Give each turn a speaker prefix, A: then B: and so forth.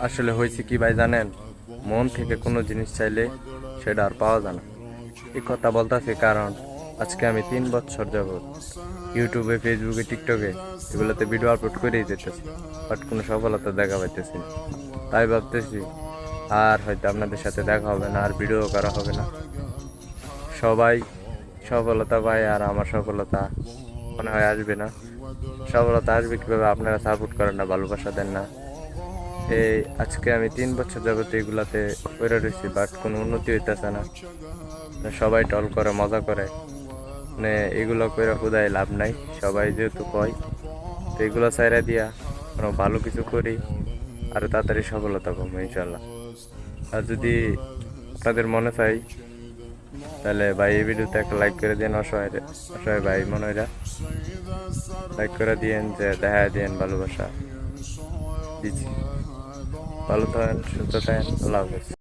A: আসলে হয়েছে কি ভাই জানেন, মন থেকে কোনো জিনিস চাইলে সেটা আর পাওয়া যায় না। এই কথা বলতেছি কারণ আজকে আমি 3 বছর যাবত ইউটিউবে, ফেসবুকে, টিকটকে এগুলোতে ভিডিও আপলোড করেই যেতেছি, বাট কোনো সফলতা দেখা পাইতেছি না। তাই ভাবতেছি আর হয়তো আপনাদের সাথে দেখা হবে না, আর ভিডিও করা হবে না। সবাই সফলতা পায় আর আমার সফলতা মনে হয় আসবে না। সফলতা আসবে কিভাবে? আপনারা সাপোর্ট করেন না, ভালোবাসা দেন না। এই আজকে আমি 3 বছর যাবত এগুলাতে পড়ে রয়েছি, বাট কোনো উন্নতি হইতেছে না। সবাই টল করে, মজা করে, মানে এগুলো করে খুদাই লাভ নাই। সবাই যেহেতু কয়, তো এগুলো চাইরা দিয়া কোনো ভালো কিছু করি, আরো তাড়াতাড়ি সফলতা পাবো ইনশাল্লাহ। আর যদি আপনাদের মনে চাই তাহলে ভাই এই ভিডিওতে একটা লাইক করে দিন। অসহায় অসহায় ভাই মনেরা লাইক করে দিয়েন, যে দেখা দিয়েন ভালোবাসা দিচ্ছি। ভালো থাকেন, সুস্থ থাকেন, আল্লাহ হাফেজ।